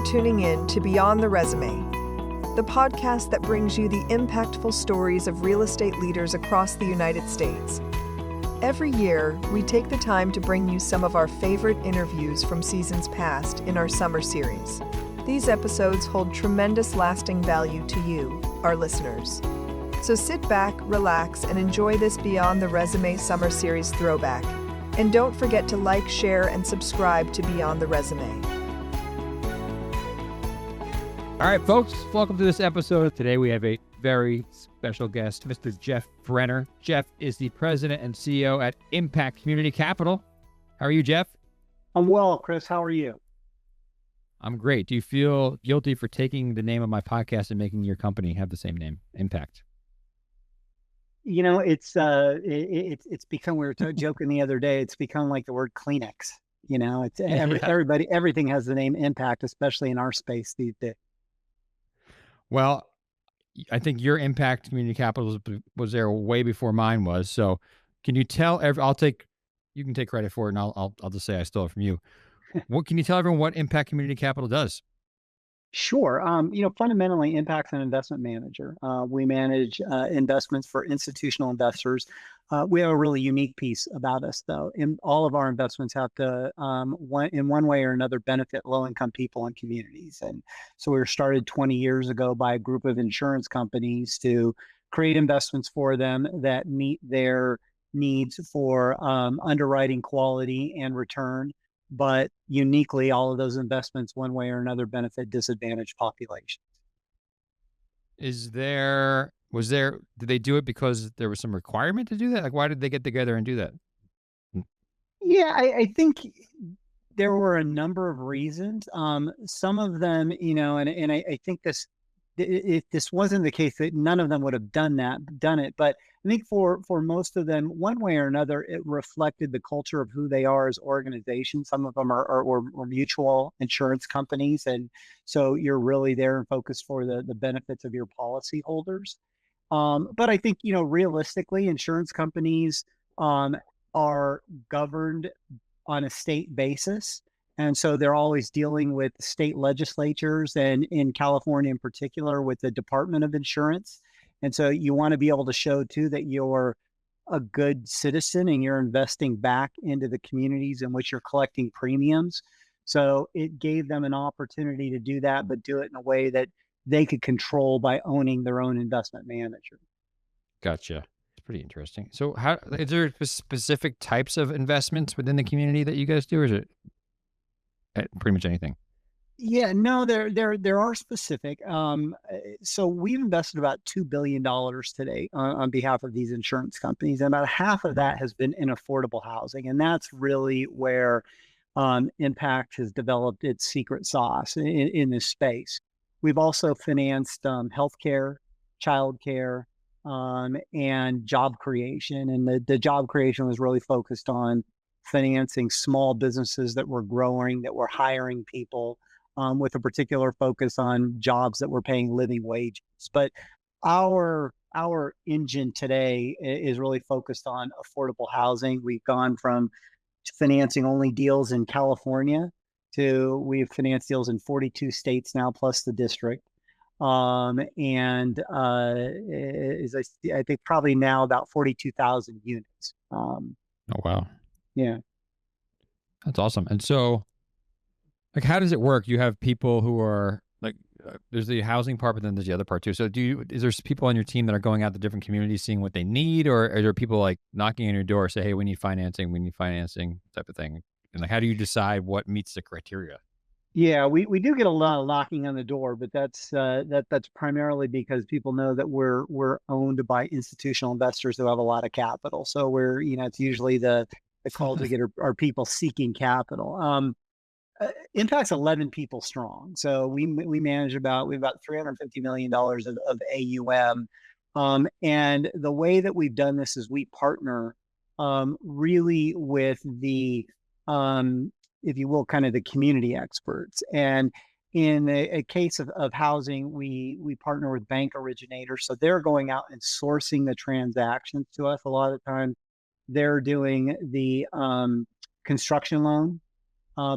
tuning in to Beyond the Resume, the podcast that brings you the impactful stories of real estate leaders across the United States. Every year, we take the time to bring you some of our favorite interviews from seasons past in our summer series. These episodes hold tremendous lasting value to you, our listeners. So sit back, relax, and enjoy this Beyond the Resume Summer Series throwback. And don't forget to like, share, and subscribe to Beyond the Resume. All right, folks, welcome to this episode. Today we have a very special guest, Mr. Jeff Brenner. Jeff is the president and CEO at Impact Community Capital. How are you, Jeff? I'm well, Chris. How are you? I'm great. Do you feel guilty for taking the name of my podcast and making your company have the same name, Impact? You know, it's become, we were joking the other day, it's become like the word Kleenex. You know, it's everybody, everything has the name Impact, especially in our space these days. Well, I think your Impact Community Capital was there way before mine was. So can you tell, you can take credit for it, and I'll just say I stole it from you. What can you tell everyone what Impact Community Capital does? Sure. Fundamentally, Impact's an investment manager. We manage investments for institutional investors. We have a really unique piece about us, though. In all of our investments have to, in one way or another, benefit low-income people and communities. And so we were started 20 years ago by a group of insurance companies to create investments for them that meet their needs for underwriting quality and return. But uniquely, all of those investments, one way or another, benefit disadvantaged populations. Did they do it because there was some requirement to do that? Like, why did they get together and do that? Yeah, I think there were a number of reasons. Some of them, and I think if this wasn't the case, that none of them would have done it. But I think for most of them, one way or another, it reflected the culture of who they are as organizations. Some of them are mutual insurance companies. And so you're really there and focused for the benefits of your policyholders. But I think, realistically, insurance companies are governed on a state basis. And so they're always dealing with state legislatures, and in California in particular with the Department of Insurance. And so you want to be able to show too that you're a good citizen and you're investing back into the communities in which you're collecting premiums. So it gave them an opportunity to do that, but do it in a way that they could control by owning their own investment manager. Gotcha. It's pretty interesting. So is there specific types of investments within the community that you guys do, or is it pretty much anything? Yeah, no, there are specific. So we've invested about $2 billion today on behalf of these insurance companies, and about half of that has been in affordable housing, and that's really where Impact has developed its secret sauce in this space. We've also financed healthcare, childcare, and job creation, and the job creation was really focused on financing small businesses that were growing, that were hiring people, with a particular focus on jobs that were paying living wages. But our engine today is really focused on affordable housing. We've gone from financing only deals in California to we've financed deals in 42 states now, plus the district. I think probably now about 42,000 units. Oh, wow. Yeah. That's awesome. And so, like, how does it work? You have people who are like, there's the housing part, but then there's the other part too. So is there people on your team that are going out to different communities, seeing what they need, or are there people like knocking on your door, say, hey, we need financing type of thing? And like, how do you decide what meets the criteria? Yeah, we do get a lot of knocking on the door, but that's primarily because people know that we're owned by institutional investors who have a lot of capital. So it's usually the calls we get are people seeking capital. Impact's 11 people strong. So we manage about $350 million of AUM. And the way that we've done this is we partner really with the, if you will, kind of the community experts. And in a case of housing, we partner with bank originators. So they're going out and sourcing the transactions to us. A lot of times they're doing the construction loan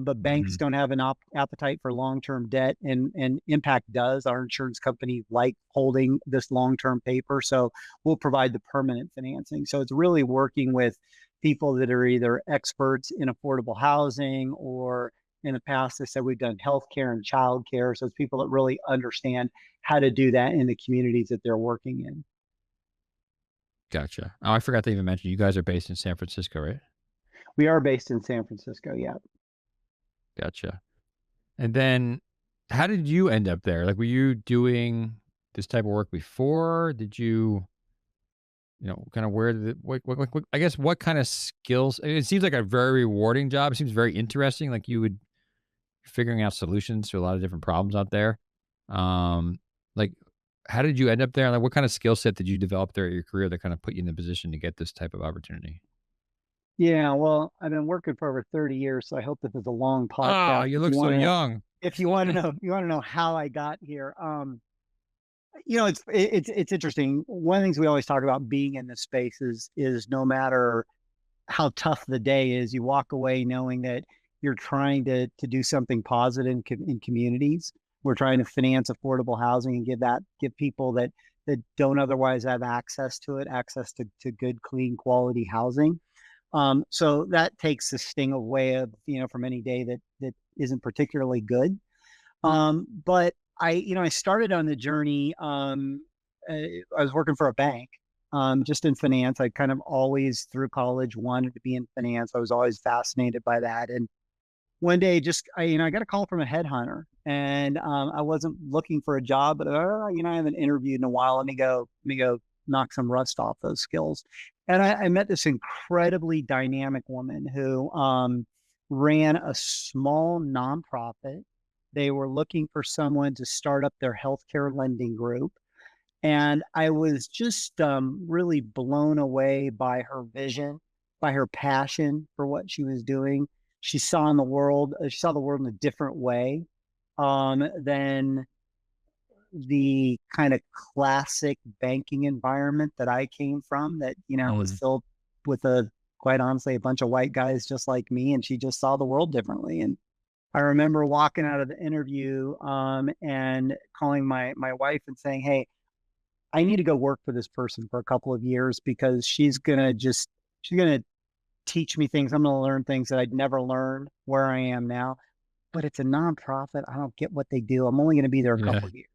but banks don't have an appetite for long-term debt, and Impact does. Our insurance company like holding this long-term paper, so we'll provide the permanent financing. So it's really working with people that are either experts in affordable housing, or in the past, they said we've done healthcare and childcare. So it's people that really understand how to do that in the communities that they're working in. Gotcha. Oh, I forgot to even mention you guys are based in San Francisco, right? We are based in San Francisco. Yeah. Gotcha. And then how did you end up there? Like, were you doing this type of work before? Did you, kind of where did it, what, I guess, what kind of skills? It seems like a very rewarding job. It seems very interesting. Like you would figuring out solutions to a lot of different problems out there. Um, like, how did you end up there? Like, what kind of skill set did you develop there at your career that kind of put you in the position to get this type of opportunity? Yeah, well, I've been working for over 30 years, so I hope this is a long Oh, podcast. you look so young. If you want to know, you want to know how I got here. It's interesting. One of the things we always talk about being in this space is no matter how tough the day is, you walk away knowing that you're trying to do something positive in communities. We're trying to finance affordable housing and give people that don't otherwise have access to it, access to good, clean, quality housing. So that takes the sting away of, from any day that isn't particularly good. But I started on the journey. I was working for a bank, just in finance. I kind of always through college wanted to be in finance. I was always fascinated by that. And one day, I got a call from a headhunter, and I wasn't looking for a job, but I haven't interviewed in a while. Let me go knock some rust off those skills. And I met this incredibly dynamic woman who ran a small nonprofit. They were looking for someone to start up their healthcare lending group. And I was just really blown away by her vision, by her passion for what she was doing. She saw the world in a different way than the kind of classic banking environment that I came from, that, was filled with quite honestly, a bunch of white guys just like me. And she just saw the world differently. And I remember walking out of the interview and calling my wife and saying, "Hey, I need to go work for this person for a couple of years, because she's going to teach me things. I'm going to learn things that I'd never learned where I am now, but it's a nonprofit. I don't get what they do. I'm only going to be there a couple of years."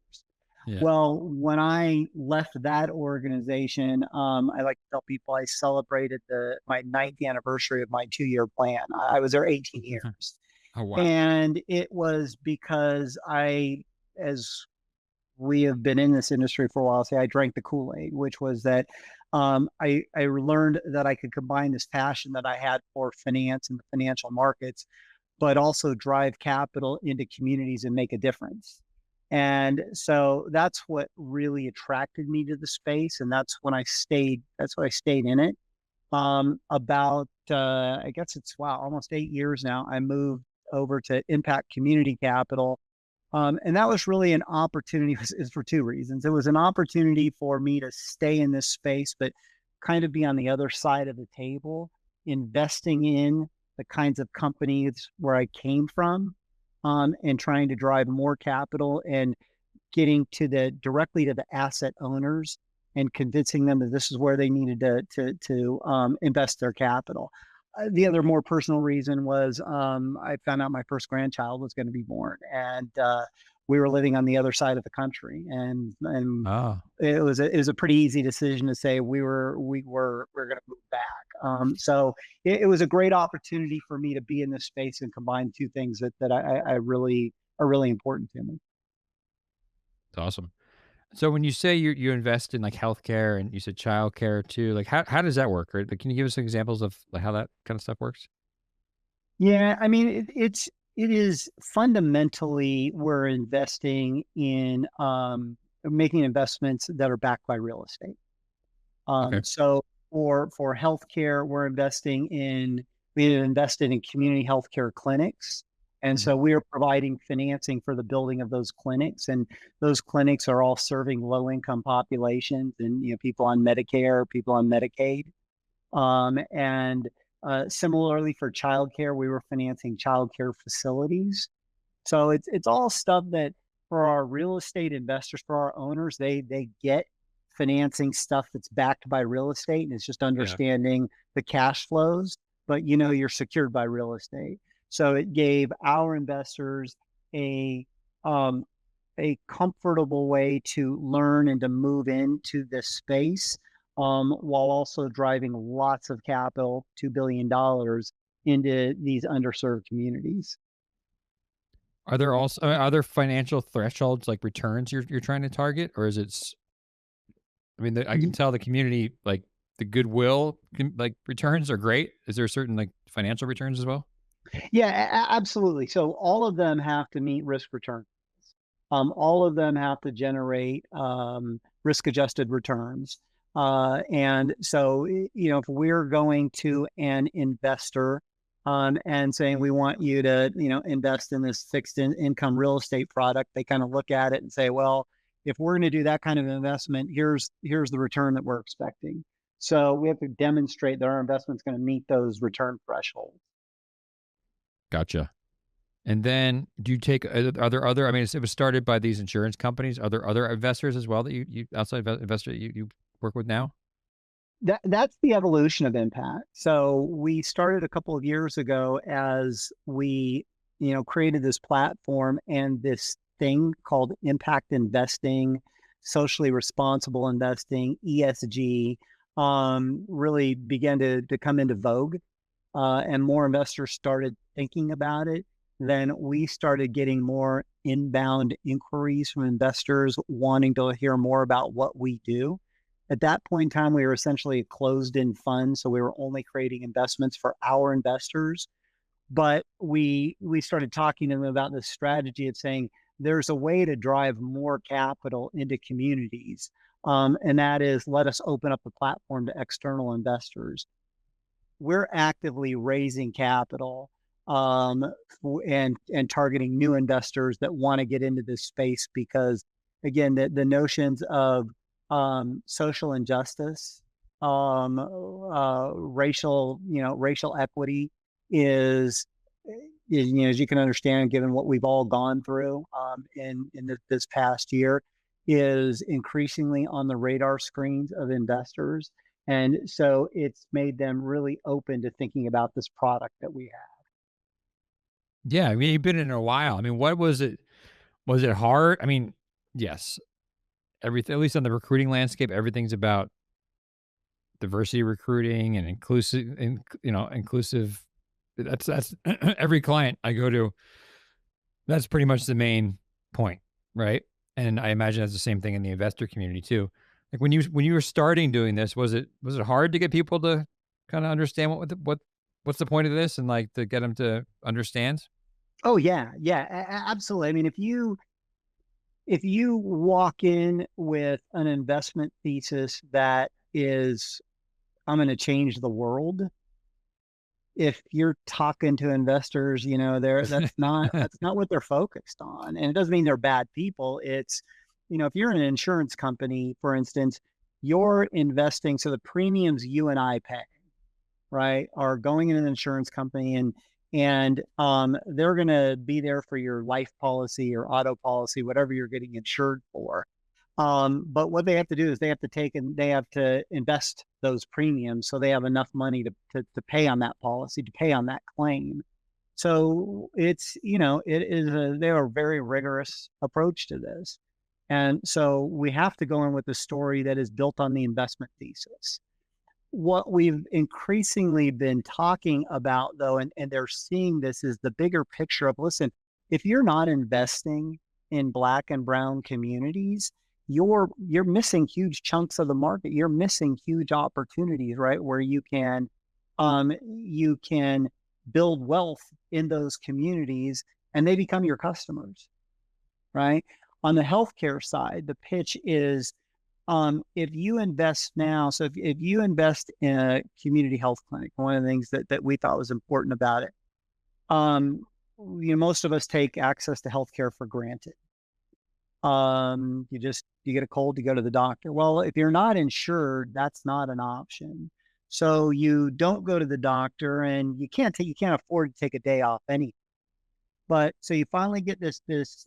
Yeah. Well, when I left that organization, I like to tell people I celebrated my 9th anniversary of my 2-year plan. I was there 18 years. Oh, wow. And it was because as we have been in this industry for a while, I drank the Kool-Aid, which was that I learned that I could combine this passion that I had for finance and the financial markets, but also drive capital into communities and make a difference. And so that's what really attracted me to the space. And that's why I stayed in it. About, I guess it's, almost 8 years now, I moved over to Impact Community Capital. And that was really an opportunity, is for two reasons. It was an opportunity for me to stay in this space, but kind of be on the other side of the table, investing in the kinds of companies where I came from, and trying to drive more capital and getting directly to the asset owners and convincing them that this is where they needed to invest their capital. The other more personal reason was I found out my first grandchild was going to be born, and we were living on the other side of the country, and it was a pretty easy decision to say we're going to move back. So it was a great opportunity for me to be in this space and combine two things that I really are really important to me. It's awesome. So when you say you invest in like healthcare and you said childcare too, like how does that work? Right? Like, can you give us some examples of like how that kind of stuff works? Yeah, I mean, it is fundamentally we're investing in making investments that are backed by real estate. Okay. So for healthcare, we have invested in community healthcare clinics. And so we are providing financing for the building of those clinics. And those clinics are all serving low income populations and, people on Medicare, people on Medicaid. And Similarly for childcare, we were financing childcare facilities. So it's all stuff that for our real estate investors, for our owners, they get financing stuff that's backed by real estate, and it's just Yeah. understanding the cash flows, but you're secured by real estate. So it gave our investors a um, a comfortable way to learn and to move into this space, while also driving lots of capital, $2 billion, into these underserved communities. Are there financial thresholds like returns you're trying to target, or is I mean, I can tell the community like the goodwill like returns are great. Is there certain like financial returns as well? Yeah, absolutely. So all of them have to meet risk return. All of them have to generate risk adjusted returns. And so, if we're going to an investor and saying we want you to, invest in this income real estate product, they kind of look at it and say, well, if we're going to do that kind of investment, here's the return that we're expecting. So we have to demonstrate that our investment's going to meet those return thresholds. Gotcha. And then do you take, are there other, I mean, it was started by these insurance companies. Are there other investors as well that you outside investor you work with now? That's the evolution of impact. So we started a couple of years ago as we, created this platform and this thing called impact investing, socially responsible investing, ESG, really began to come into vogue, and more investors started thinking about it. Then we started getting more inbound inquiries from investors wanting to hear more about what we do. At that point in time, we were essentially a closed-in fund, so we were only creating investments for our investors. But we started talking to them about this strategy of saying there's a way to drive more capital into communities, and that is let us open up the platform to external investors. We're actively raising capital, um, and targeting new investors that want to get into this space because, again, the notions of social injustice, racial equity is, as you can understand, given what we've all gone through in this past year, is increasingly on the radar screens of investors. And so it's made them really open to thinking about this product that we have. Yeah. I mean, you've been in a while. I mean, what was it? Was it hard? I mean, yes, everything, at least on the recruiting landscape, everything's about diversity recruiting and inclusive. That's every client I go to. That's pretty much the main point, right? And I imagine that's the same thing in the investor community too. Like when you were starting doing this, was it hard to get people to kind of understand what's the point of this and like to get them to understand? Oh yeah, yeah, absolutely. I mean, if you walk in with an investment thesis that is, I'm going to change the world, if you're talking to investors, that's not what they're focused on. And it doesn't mean they're bad people. It's, if you're an insurance company, for instance, you're investing, so the premiums you and I pay, right, are going in an insurance company, and they're going to be there for your life policy or auto policy, whatever you're getting insured for. But what they have to do is they have to invest those premiums so they have enough money to pay on that policy, to pay on that claim. So they are a very rigorous approach to this. And so we have to go in with a story that is built on the investment thesis. What we've increasingly been talking about, though, and they're seeing this, is the bigger picture of, listen, if you're not investing in Black and brown communities, you're missing huge chunks of the market. You're missing huge opportunities, right? Where you can build wealth in those communities and they become your customers, right? On the healthcare side, the pitch is, if you invest now, so if you invest in a community health clinic, one of the things that we thought was important about it, most of us take access to healthcare for granted. You get a cold, you go to the doctor. Well, if you're not insured, that's not an option. So you don't go to the doctor, and you can't afford to take a day off anyway. But so you finally get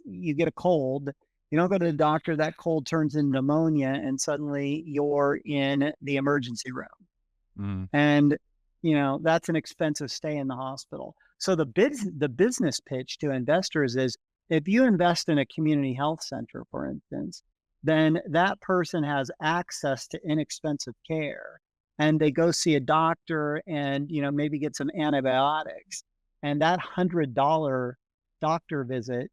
you get a cold, you don't go to the doctor, that cold turns into pneumonia, and suddenly you're in the emergency room. Mm. And, that's an expensive stay in the hospital. So the business pitch to investors is, if you invest in a community health center, for instance, then that person has access to inexpensive care, and they go see a doctor and, maybe get some antibiotics. And that $100 doctor visit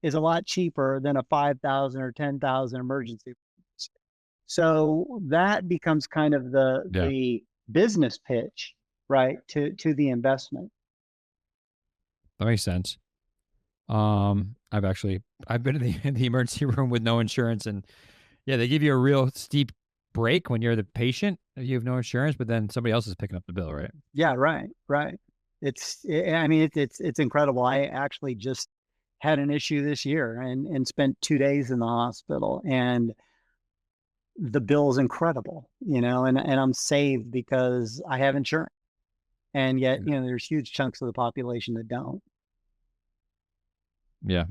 is a lot cheaper than a 5,000 or 10,000 emergency. So that becomes kind of Yeah, the business pitch, right, to the investment. that makes sense. I've been in the emergency room with no insurance, and yeah, they give you a real steep break when you're the patient. You have no insurance, but then somebody else is picking up the bill, right? Yeah, right, right. I mean, it's incredible. I actually just had an issue this year and spent 2 days in the hospital, and the bill is incredible, and I'm saved because I have insurance. And yet, there's huge chunks of the population that don't. Yeah,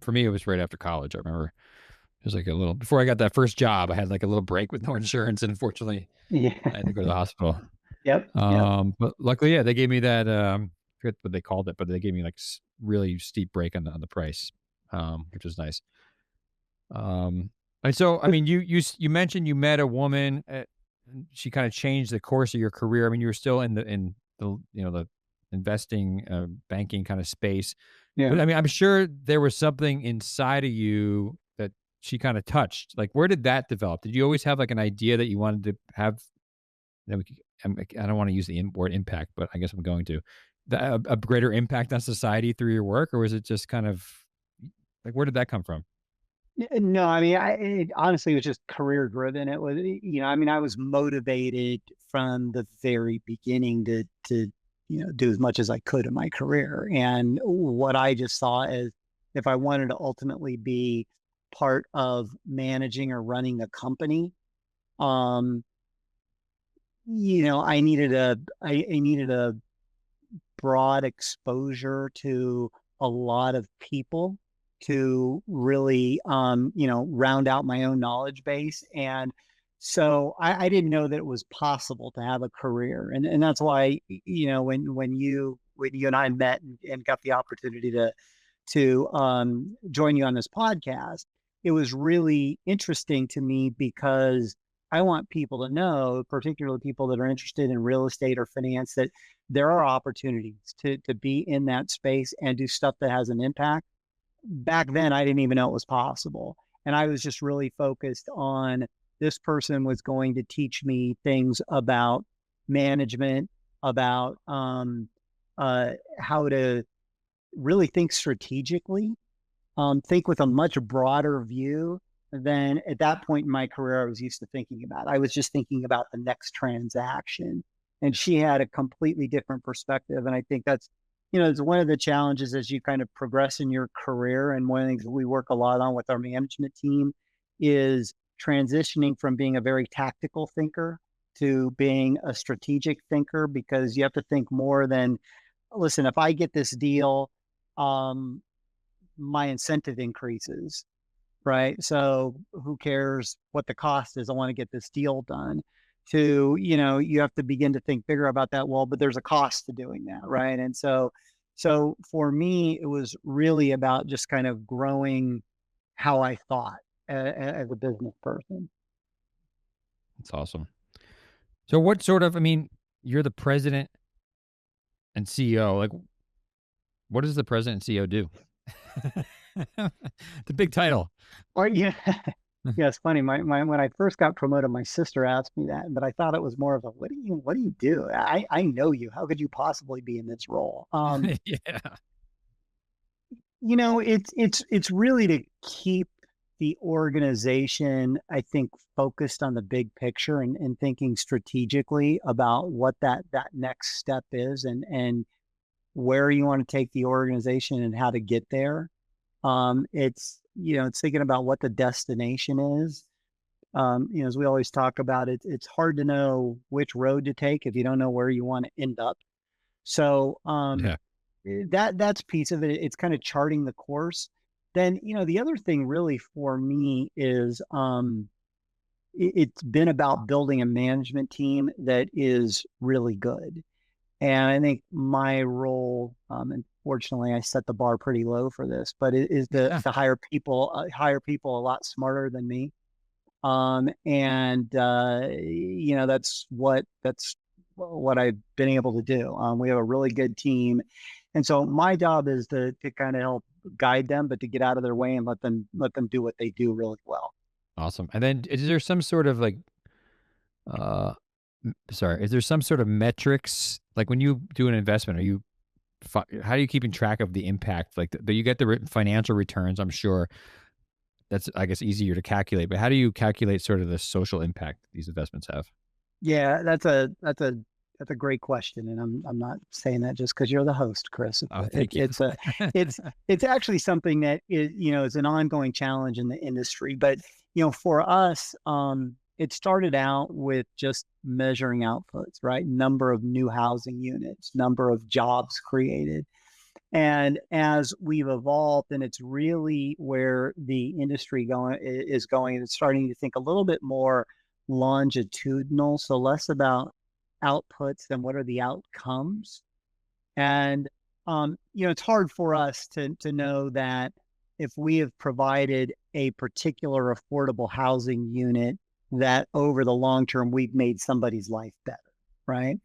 for me, it was right after college. I remember it was like a little before I got that first job. I had like a little break with no insurance, and unfortunately, Yeah. I had to go to the hospital. Yep. Yep. But luckily, yeah, they gave me that. I forget what they called it, but they gave me like really steep break on the price, which was nice. And so, I mean, you mentioned you met a woman. She kind of changed the course of your career. I mean, you were still in the investing, banking kind of space. Yeah. But I mean, I'm sure there was something inside of you that she kind of touched. Like, where did that develop? Did you always have like an idea that you wanted to have? That we could, I don't want to use the word impact, but I guess I'm going to a greater impact on society through your work, or was it just kind of like where did that come from? No, I mean, it honestly was just career driven. It was, I mean, I was motivated from the very beginning to, do as much as I could in my career. And what I just saw is, if I wanted to ultimately be part of managing or running a company, um, I needed a broad exposure to a lot of people to really round out my own knowledge base. And so I didn't know that it was possible to have a career. And that's why, when you and I met and got the opportunity to join you on this podcast, it was really interesting to me, because I want people to know, particularly people that are interested in real estate or finance, that there are opportunities to be in that space and do stuff that has an impact. Back then, I didn't even know it was possible. And I was just really focused on, this person was going to teach me things about management, about how to really think strategically, think with a much broader view than at that point in my career I was used to thinking about. I was just thinking about the next transaction. And she had a completely different perspective. And I think that's, it's one of the challenges as you kind of progress in your career. And one of the things that we work a lot on with our management team is transitioning from being a very tactical thinker to being a strategic thinker, because you have to think more than, listen, if I get this deal, my incentive increases, right? So who cares what the cost is? I want to get this deal done. To, you have to begin to think bigger about that. Well, but there's a cost to doing that, right? And so for me, it was really about just kind of growing how I thought as a business person. That's awesome. So what sort of, I mean, you're the president and CEO. Like, what does the president and CEO do? The big title. Or yeah, yeah, it's funny. My when I first got promoted, my sister asked me that, but I thought it was more of a, what do you do? I know you. How could you possibly be in this role? Yeah. It's really to keep the organization, I think, focused on the big picture, and thinking strategically about what that next step is, and where you want to take the organization and how to get there. It's thinking about what the destination is, As we always talk about it, it's hard to know which road to take if you don't know where you want to end up. So Yeah. that's piece of it. It's kind of charting the course. Then, the other thing really for me is it's been about building a management team that is really good. And I think my role, unfortunately, I set the bar pretty low for this, but it is to hire people a lot smarter than me. That's what I've been able to do. We have a really good team, and so my job is to kind of help guide them, but to get out of their way and let them do what they do really well. Awesome. And then is there some sort of like, sorry, is there some sort of metrics? Like when you do an investment, how are you keeping track of the impact? Like you get the financial returns, I'm sure. That's, I guess, easier to calculate, but how do you calculate sort of the social impact these investments have? Yeah, that's a great question, and I'm not saying that just because you're the host, Chris. Oh, thank you. It's actually something that is an ongoing challenge in the industry. But for us, it started out with just measuring outputs, right? Number of new housing units, number of jobs created. And as we've evolved, and it's really where the industry is going, it's starting to think a little bit more longitudinal, so less about outputs than what are the outcomes. And it's hard for us to know that if we have provided a particular affordable housing unit, that over the long term we've made somebody's life better, right?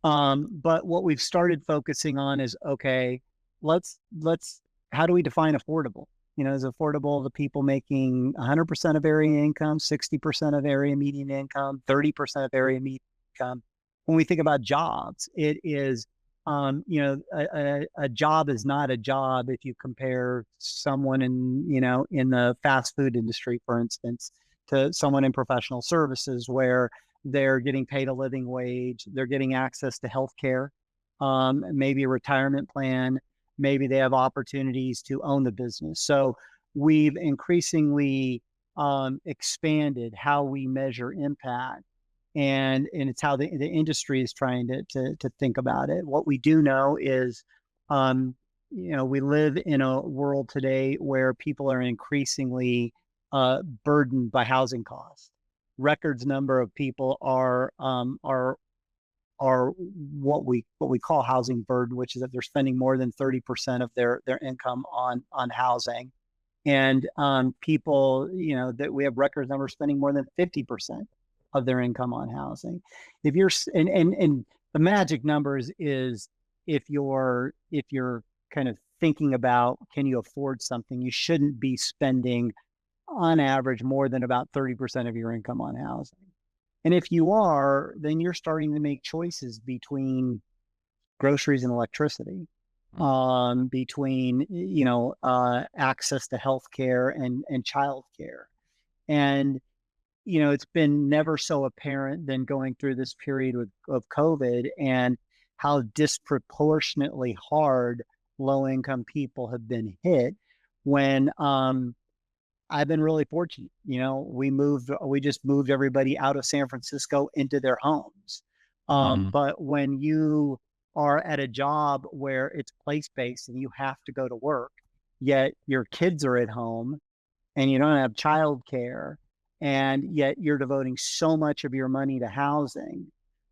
But what we've started focusing on is, okay, let's how do we define affordable? Is affordable the people making 100% of area income, 60% of area median income, 30% of area median income? When we think about jobs, it is, a job is not a job if you compare someone in the fast food industry, for instance, to someone in professional services where they're getting paid a living wage, they're getting access to health care, maybe a retirement plan, maybe they have opportunities to own the business. So we've increasingly expanded how we measure impact, and it's how the industry is trying to think about it. What we do know is, we live in a world today where people are increasingly burdened by housing costs. Records number of people are what we call housing burden, which is that they're spending more than 30% of their income on housing. And people, that we have records numbers spending more than 50% of their income on housing. If you're and the magic numbers is if you're kind of thinking about, can you afford something, you shouldn't be spending on average more than about 30% of your income on housing. And if you are, then you're starting to make choices between groceries and electricity, between access to healthcare and childcare. And it's been never so apparent than going through this period of COVID, and how disproportionately hard low income people have been hit. When I've been really fortunate. We just moved everybody out of San Francisco into their homes. But when you are at a job where it's place-based and you have to go to work, yet your kids are at home and you don't have childcare, and yet you're devoting so much of your money to housing,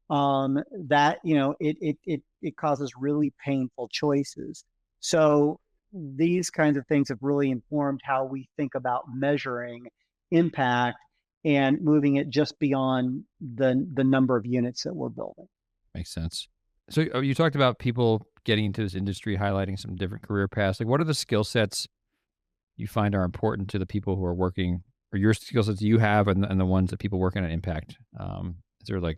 that it causes really painful choices. So these kinds of things have really informed how we think about measuring impact and moving it just beyond the number of units that we're building. Makes sense. So you talked about people getting into this industry, highlighting some different career paths. Like, what are the skill sets you find are important to the people who are working, or your skill sets you have, and the ones that people working at Impact? Is there like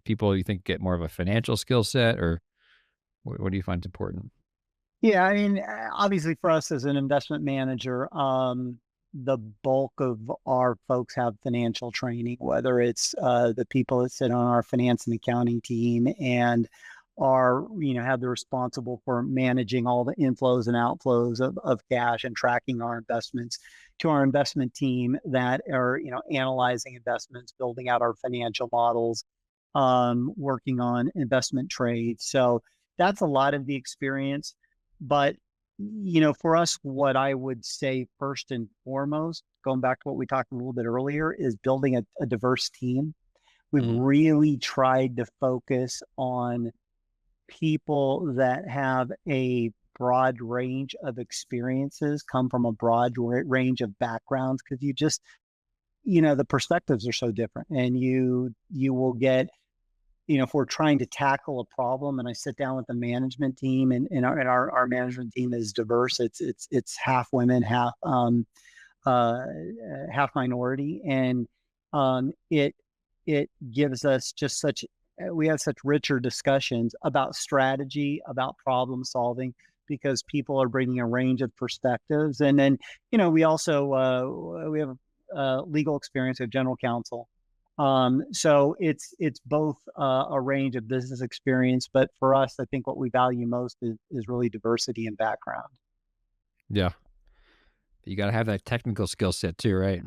people you think get more of a financial skill set, or what do you find is important? Yeah, I mean, obviously for us as an investment manager, the bulk of our folks have financial training, whether it's the people that sit on our finance and accounting team and have the responsible for managing all the inflows and outflows of cash and tracking our investments, to our investment team that are, analyzing investments, building out our financial models, working on investment trades. So that's a lot of the experience. But, for us, what I would say first and foremost, going back to what we talked a little bit earlier, is building a diverse team. We've really tried to focus on people that have a broad range of experiences, come from a broad range of backgrounds, because you just, the perspectives are so different, and you will get, if we're trying to tackle a problem and I sit down with the management team, and our management team is diverse. It's half women, half minority. And it gives us just we have such richer discussions about strategy, about problem solving, because people are bringing a range of perspectives. And then, we also, we have legal experience, we have general counsel. So it's both a range of business experience, but for us, I think what we value most is really diversity and background. Yeah. You got to have that technical skill set too, right?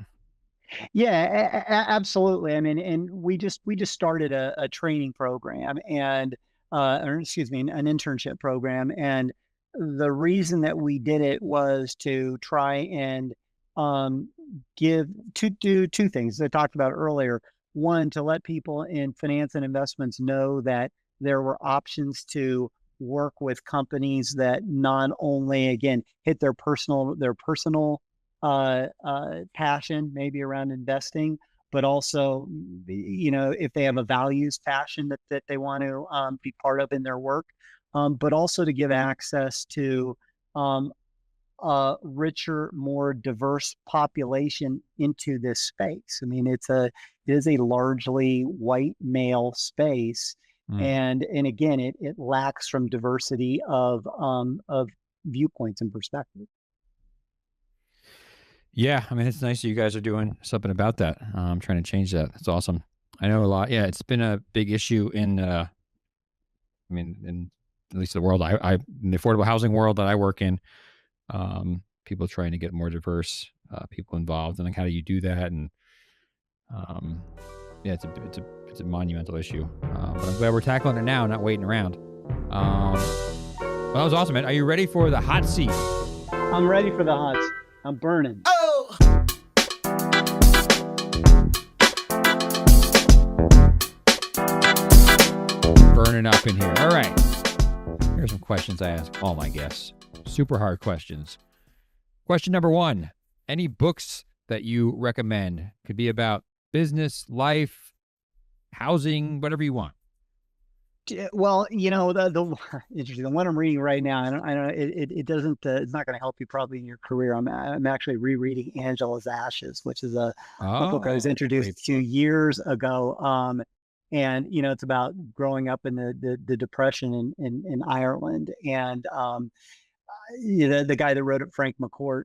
Yeah, absolutely. I mean, and we just started a training program, and or excuse me, an internship program. And the reason that we did it was to try and do two things I talked about earlier. One, to let people in finance and investments know that there were options to work with companies that not only, again, hit their personal passion, maybe around investing, but also, if they have a values passion that they want to be part of in their work, but also to give access to a richer, more diverse population into this space. I mean, it is a largely white male space, and again, it lacks from diversity of viewpoints and perspectives. Yeah, I mean, it's nice that you guys are doing something about that. I'm trying to change that. That's awesome. I know a lot. Yeah, it's been a big issue in at least the world in the affordable housing world that I work in. People trying to get more diverse people involved, and like, how do you do that? And yeah, it's a monumental issue. But I'm glad we're tackling it now, not waiting around. Well, that was awesome, man. Are you ready for the hot seat? I'm ready for the hot seat. I'm burning. Burning up in here. All right. Here's some questions I ask all my guests. Super hard questions. Question number 1. Any books that you recommend? Could be about business, life, housing, whatever you want. Well, the interesting, the one I'm reading right now, I don't, it doesn't, it's not going to help you probably in your career. I'm actually rereading Angela's Ashes, which is a book I was introduced to years ago. And, it's about growing up in the Depression in Ireland. And, the guy that wrote it, Frank McCourt,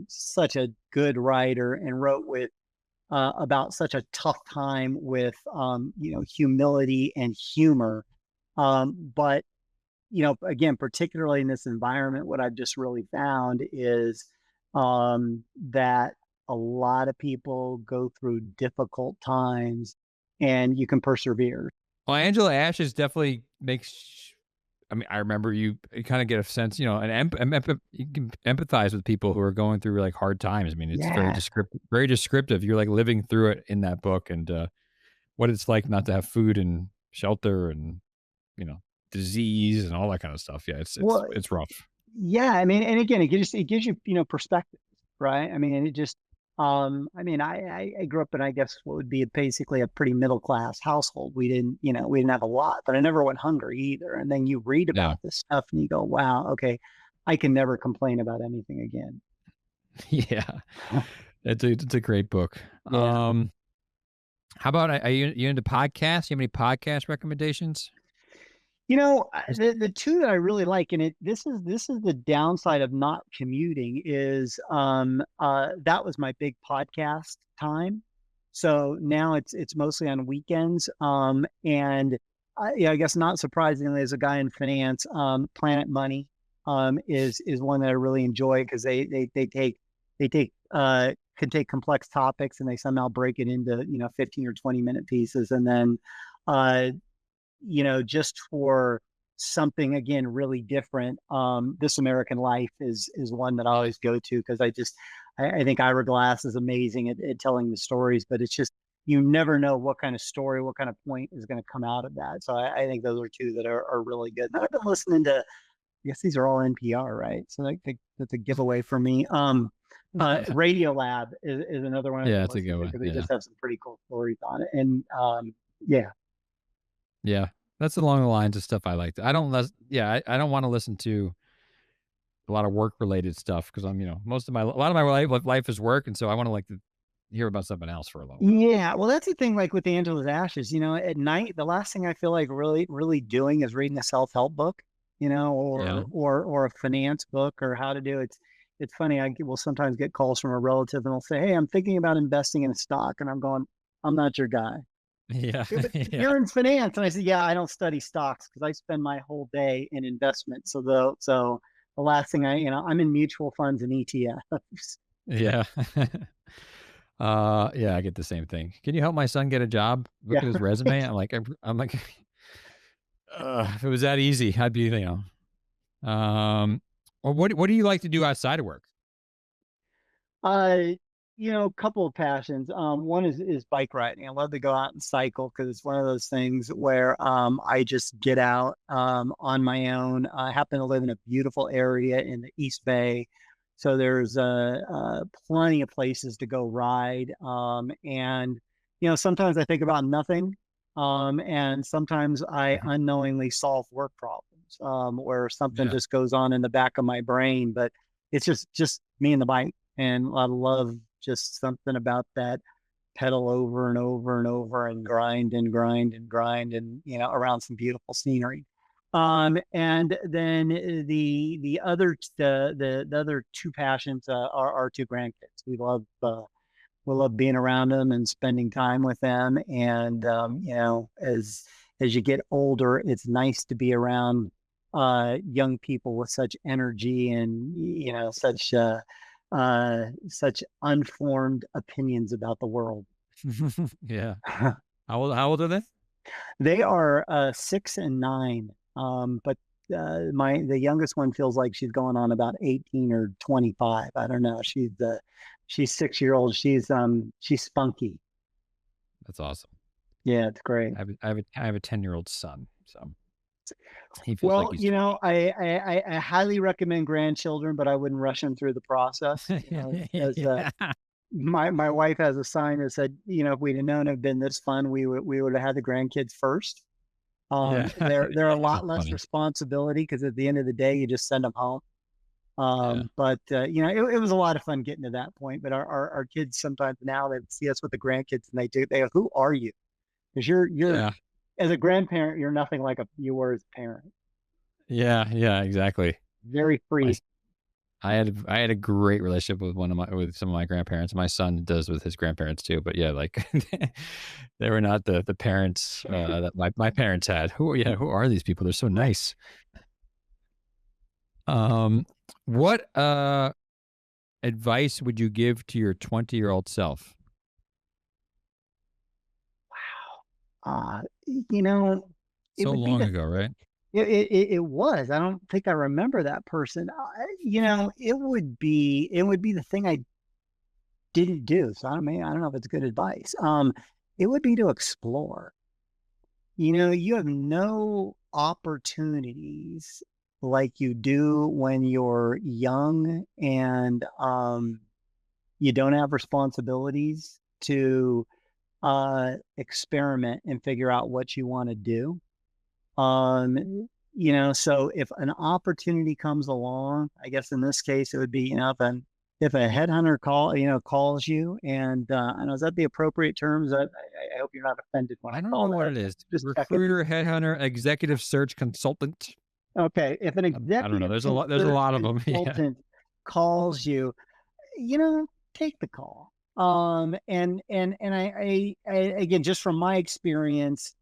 such a good writer, and wrote about such a tough time with, humility and humor. But, again, particularly in this environment, what I've just really found is that a lot of people go through difficult times, and you can persevere. Well, Angela Ashes definitely makes, I remember you kind of get a sense, you can empathize with people who are going through like hard times. I mean, it's very descriptive. You're like living through it in that book, and what it's like not to have food and shelter and, disease and all that kind of stuff. Yeah, it's rough. Yeah, I mean, and again, it gives you perspective, right? I mean, and it just, I grew up in, I guess, what would be basically a pretty middle class household. We didn't have a lot, but I never went hungry either. And then you read about this stuff and you go, wow, okay, I can never complain about anything again. Yeah, it's a great book. Yeah. How about, are you into podcasts? You have any podcast recommendations? The two that I really like, and this is the downside of not commuting, is that was my big podcast time. So now it's mostly on weekends. And I guess not surprisingly, as a guy in finance, Planet Money is one that I really enjoy, because they take can take complex topics and they somehow break it into, 15 or 20-minute pieces. And then, just for something, again, really different, This American Life is one that I always go to, because I think Ira Glass is amazing at telling the stories, but it's just, you never know what kind of story, what kind of point is going to come out of that. So I think those are two that are really good. And I've been listening to, I guess these are all NPR, right? So that's a giveaway for me. Radio Lab is another one. Yeah, that's a good one. Because they just have some pretty cool stories on it. And yeah, that's along the lines of stuff I like. I don't want to listen to a lot of work related stuff, because I'm, a lot of my life is work, and so I want to hear about something else for a little while. Yeah, well, that's the thing. Like with Angela's Ashes, at night, the last thing I feel like really, really doing is reading a self-help book, or a finance book, or how to do it. It's funny. I will sometimes get calls from a relative, and they'll say, "Hey, I'm thinking about investing in a stock," and I'm going, "I'm not your guy." Yeah, You're in finance, and I said, "Yeah, I don't study stocks because I spend my whole day in investment." So the last thing I'm in mutual funds and ETFs. Yeah. Yeah, I get the same thing. Can you help my son get a job? Look at his resume. I'm like, if it was that easy, I'd be, or what do you like to do outside of work? A couple of passions. One is bike riding. I love to go out and cycle, because it's one of those things where I just get out on my own. I happen to live in a beautiful area in the East Bay, so there's plenty of places to go ride. And sometimes I think about nothing, and sometimes I unknowingly solve work problems, where something just goes on in the back of my brain, but it's just me and the bike. And I love just something about that pedal over and over and over and grind and grind and grind, and around some beautiful scenery. And then the other two passions are our two grandkids. We love being around them and spending time with them. And as you get older, it's nice to be around young people with such energy and such unformed opinions about the world. Yeah. How old are they? They are 6 and 9. But the youngest one feels like she's going on about 18 or 25. I don't know. She's 6-year-old. She's spunky. That's awesome. Yeah, it's great. I have a 10-year-old son, so he feels like he's I highly recommend grandchildren, but I wouldn't rush them through the process. My wife has a sign that said, if we'd have known it'd been this fun, we would have had the grandkids first. They're a lot less responsibility, because at the end of the day, you just send them home. But it was a lot of fun getting to that point. But our kids sometimes now, they see us with the grandkids and they go, "Who are you?" Because you're as a grandparent, you're nothing like you were as a parent. Yeah, exactly. Very free. I had a great relationship with some of my grandparents. My son does with his grandparents too. But yeah, they were not the parents that my parents had. Who are these people? They're so nice. What advice would you give to your 20-year-old self? Wow. So long ago, right? It was. I don't think I remember that person. It would be the thing I didn't do. So I don't know if it's good advice. It would be to explore. You have no opportunities like you do when you're young, and you don't have responsibilities to experiment and figure out what you want to do. So if an opportunity comes along, I guess in this case it would be, if a headhunter calls you, and I know, is that the appropriate terms? I hope you're not offended when I don't know what it is. Just recruiter, headhunter, executive search consultant. Okay, if an executive, I don't know. There's a lot of them. Consultant calls you, take the call. And I again, just from my experience,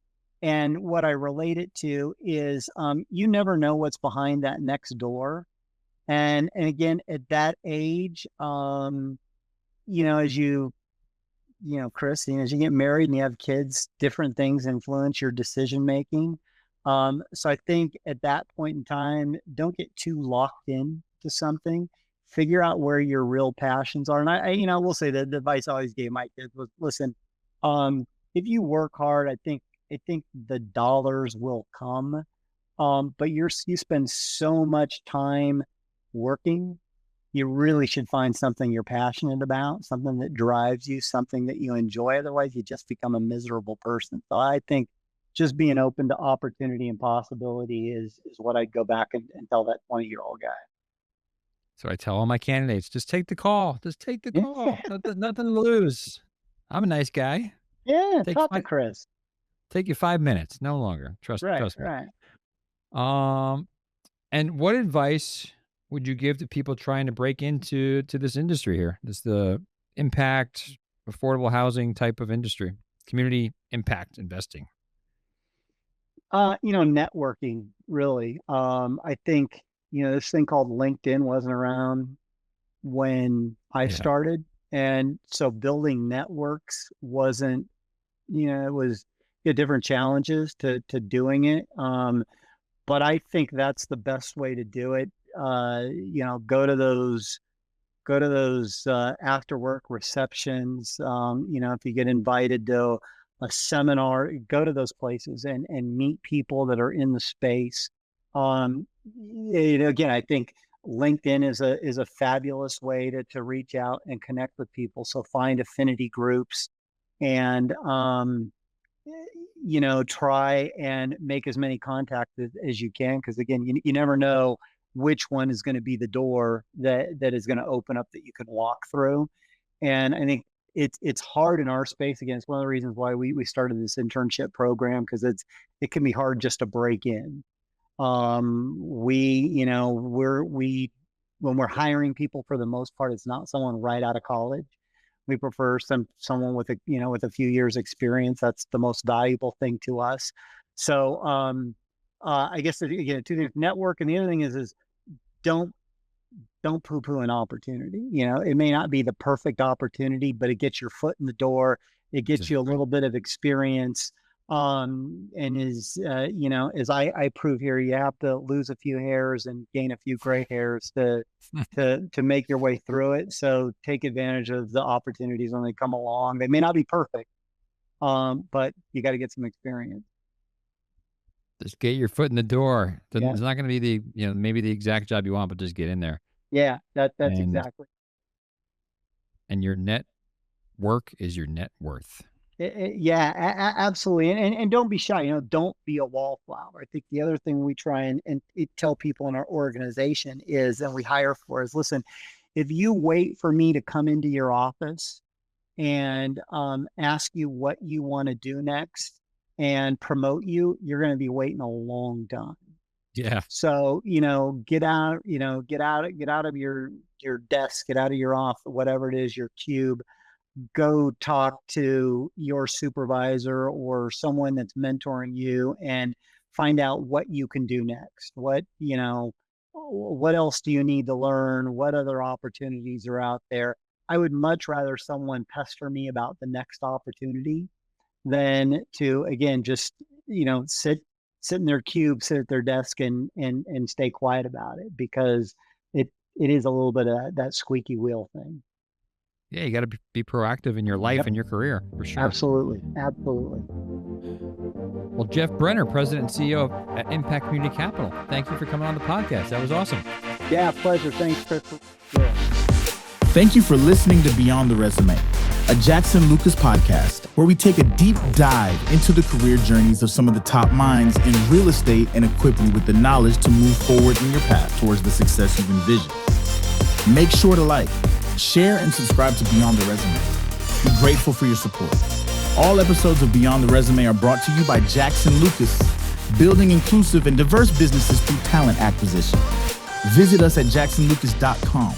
and what I relate it to is, you never know what's behind that next door. And again, at that age, as Chris, as you get married and you have kids, different things influence your decision making. So I think at that point in time, don't get too locked in to something. Figure out where your real passions are. And I will say that the advice I always gave my kids was, listen, if you work hard, I think the dollars will come. But you spend so much time working, you really should find something you're passionate about, something that drives you, something that you enjoy. Otherwise, you just become a miserable person. So I think just being open to opportunity and possibility is what I'd go back and tell that 20-year-old guy. So I tell all my candidates, just take the call. Just take the call. Nothing to lose. I'm a nice guy. Yeah, talk to Chris. Take you 5 minutes, no longer. Trust me. Right. And what advice would you give to people trying to break into this industry here? This the impact, affordable housing type of industry, community impact investing. Networking, really. I think, this thing called LinkedIn wasn't around when I started. And so building networks wasn't, it was different challenges to doing it. But I think that's the best way to do it. Go to those after work receptions. If you get invited to a seminar, go to those places and meet people that are in the space. Again, I think LinkedIn is a fabulous way to reach out and connect with people. So find affinity groups and try and make as many contacts as you can, because again, you never know which one is going to be the door that is going to open up that you can walk through. And I think it's hard in our space. Again, it's one of the reasons why we started this internship program, because it can be hard just to break in. When we're hiring people, for the most part, it's not someone right out of college. We prefer someone with a few years experience. That's the most valuable thing to us. So I guess again, two things: network, and the other thing is don't poo-poo an opportunity. It may not be the perfect opportunity, but it gets your foot in the door. It gets you a little bit of experience. And as I prove here, you have to lose a few hairs and gain a few gray hairs to make your way through it. So take advantage of the opportunities when they come along. They may not be perfect, but you got to get some experience. Just get your foot in the door. It's not going to be maybe the exact job you want, but just get in there. Yeah, that's exactly. And your net work is your net worth. Absolutely. And don't be shy, don't be a wallflower. I think the other thing we try and tell people in our organization is, and we hire for, is, listen, if you wait for me to come into your office and ask you what you want to do next and promote you, you're going to be waiting a long time. Yeah. So, get out of your desk, get out of your office, whatever it is, your cube. Go talk to your supervisor or someone that's mentoring you and find out what you can do next. What else do you need to learn? What other opportunities are out there? I would much rather someone pester me about the next opportunity than to, again, just, sit in their cube, sit at their desk and stay quiet about it, because it is a little bit of that squeaky wheel thing. Yeah, you got to be proactive in your life and your career, for sure. Absolutely. Well, Jeff Brenner, President and CEO at Impact Community Capital, thank you for coming on the podcast. That was awesome. Yeah, pleasure. Thanks, Chris. Yeah. Thank you for listening to Beyond the Resume, a Jackson Lucas podcast where we take a deep dive into the career journeys of some of the top minds in real estate and equip you with the knowledge to move forward in your path towards the success you've envisioned. Make sure to like, share, and subscribe to Beyond the Resume. We're grateful for your support. All episodes of Beyond the Resume are brought to you by Jackson Lucas, building inclusive and diverse businesses through talent acquisition. Visit us at jacksonlucas.com